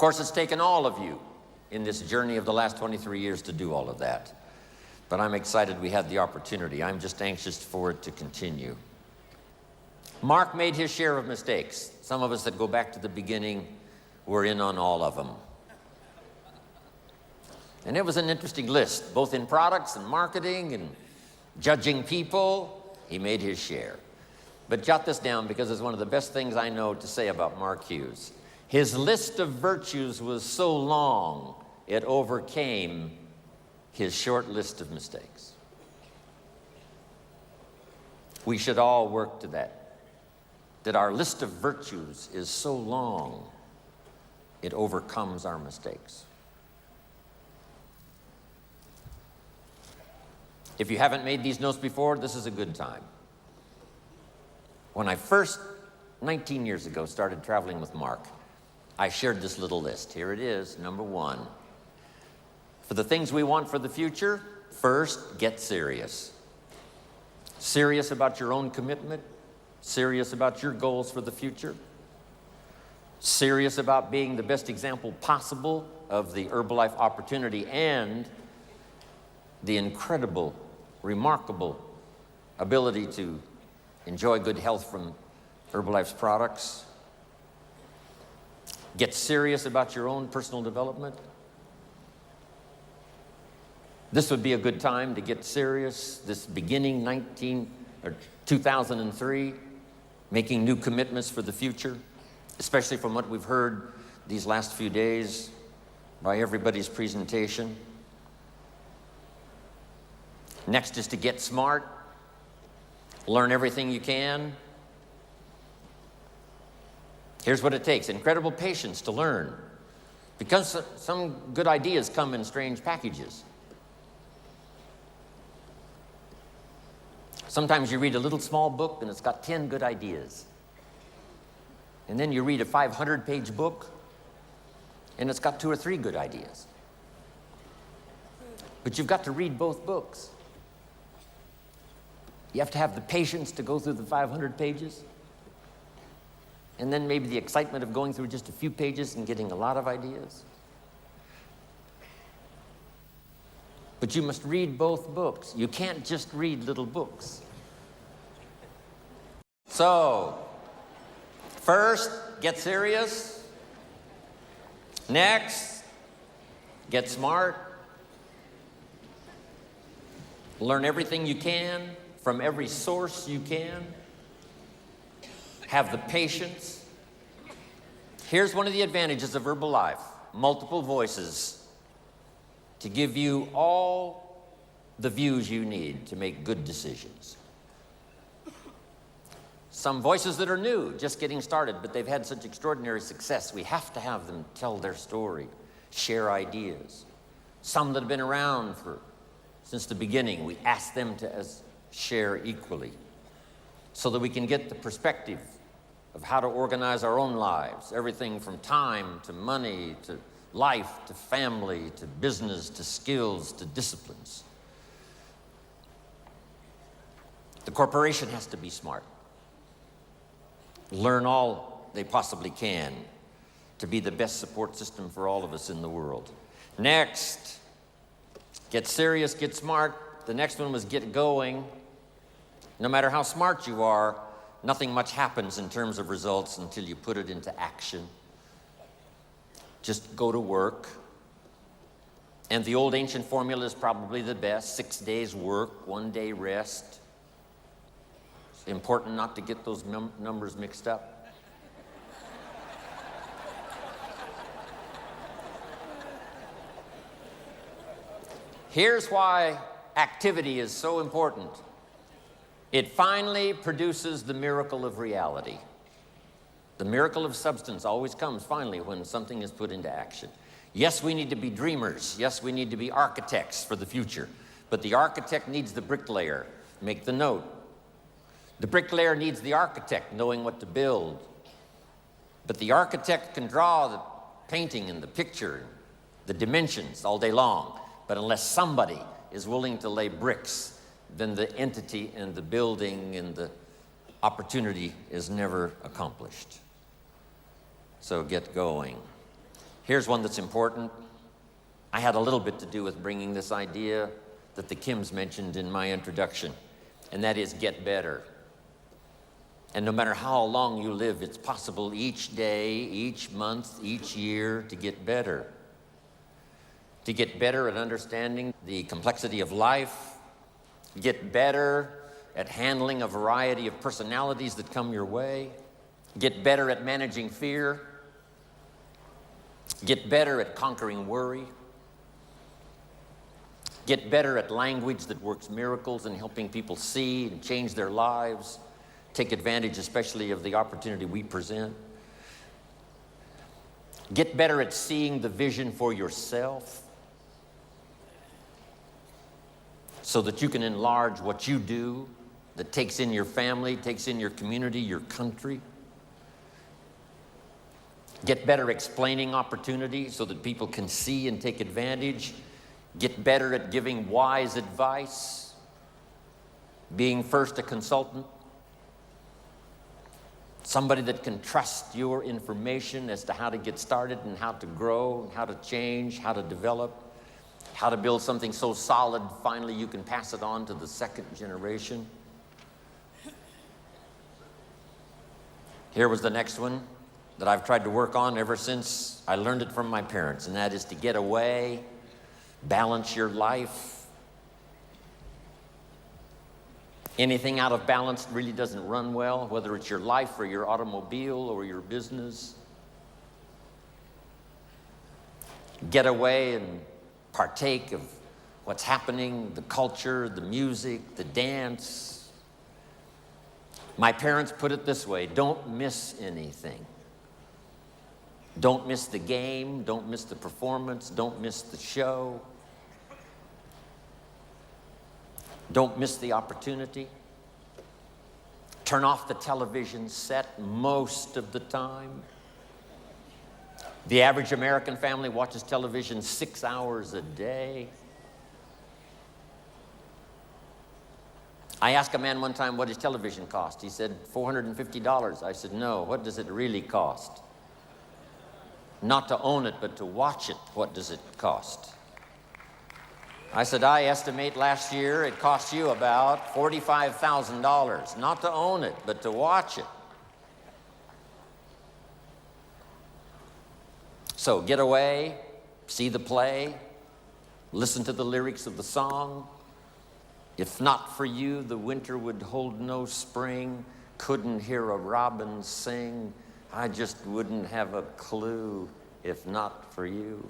course, it's taken all of you in this journey of the last 23 years to do all of that. But I'm excited we had the opportunity. I'm just anxious for it to continue. Mark made his share of mistakes. Some of us that go back to the beginning were in on all of them. And it was an interesting list, both in products and marketing and judging people. He made his share. But jot this down because it's one of the best things I know to say about Mark Hughes. His list of virtues was so long, it overcame his short list of mistakes. We should all work to that our list of virtues is so long, it overcomes our mistakes. If you haven't made these notes before, this is a good time. When I first, 19 years ago, started traveling with Mark, I shared this little list. Here it is, number 1. For the things we want for the future, first, get serious. Serious about your own commitment, serious about your goals for the future, serious about being the best example possible of the Herbalife opportunity and the incredible, remarkable ability to enjoy good health from Herbalife's products. Get serious about your own personal development. This would be a good time to get serious, this beginning 2003, making new commitments for the future, especially from what we've heard these last few days by everybody's presentation. Next is to get smart, learn everything you can. Here's what it takes: incredible patience to learn, because some good ideas come in strange packages. Sometimes you read a little small book and it's got 10 good ideas. And then you read a 500-page book and it's got 2 or 3 good ideas. But you've got to read both books. You have to have the patience to go through the 500 pages, and then maybe the excitement of going through just a few pages and getting a lot of ideas. But you must read both books. You can't just read little books. So, first, get serious. Next, get smart. Learn everything you can from every source you can. Have the patience. Here's one of the advantages of Herbalife: multiple voices to give you all the views you need to make good decisions. Some voices that are new, just getting started, but they've had such extraordinary success, we have to have them tell their story, share ideas. Some that have been around since the beginning, we ask them to share equally so that we can get the perspective of how to organize our own lives, everything from time to money to life to family to business to skills to disciplines. The corporation has to be smart. Learn all they possibly can to be the best support system for all of us in the world. Next, get serious, get smart. The next one was get going. No matter how smart you are, nothing much happens in terms of results until you put it into action. Just go to work. And the old ancient formula is probably the best: 6 days work, 1 day rest. It's important not to get those numbers mixed up. Here's why activity is so important. It finally produces the miracle of reality. The miracle of substance always comes finally when something is put into action. Yes, we need to be dreamers. Yes, we need to be architects for the future. But the architect needs the bricklayer. Make the note. The bricklayer needs the architect knowing what to build. But the architect can draw the painting and the picture, the dimensions all day long. But unless somebody is willing to lay bricks, then the entity and the building and the opportunity is never accomplished. So get going. Here's one that's important. I had a little bit to do with bringing this idea that the Kims mentioned in my introduction, and that is get better. And no matter how long you live, it's possible each day, each month, each year to get better. To get better at understanding the complexity of life, get better at handling a variety of personalities that come your way, get better at managing fear, get better at conquering worry, get better at language that works miracles and helping people see and change their lives, take advantage especially of the opportunity we present. Get better at seeing the vision for yourself so that you can enlarge what you do that takes in your family, takes in your community, your country. Get better explaining opportunity so that people can see and take advantage. Get better at giving wise advice, being first a consultant, somebody that can trust your information as to how to get started and how to grow, how to change, how to develop, how to build something so solid finally you can pass it on to the second generation. Here was the next one that I've tried to work on ever since I learned it from my parents, and that is to get away, balance your life. Anything out of balance really doesn't run well, whether it's your life or your automobile or your business. Get away and partake of what's happening, the culture, the music, the dance. My parents put it this way: don't miss anything. Don't miss the game, don't miss the performance, don't miss the show. Don't miss the opportunity. Turn off the television set most of the time. The average American family watches television 6 hours a day. I asked a man one time, what does television cost? He said, $450. I said, no, what does it really cost? Not to own it, but to watch it, what does it cost? I said, I estimate last year it cost you about $45,000, not to own it, but to watch it. So get away, see the play, listen to the lyrics of the song. If not for you, the winter would hold no spring, couldn't hear a robin sing. I just wouldn't have a clue if not for you.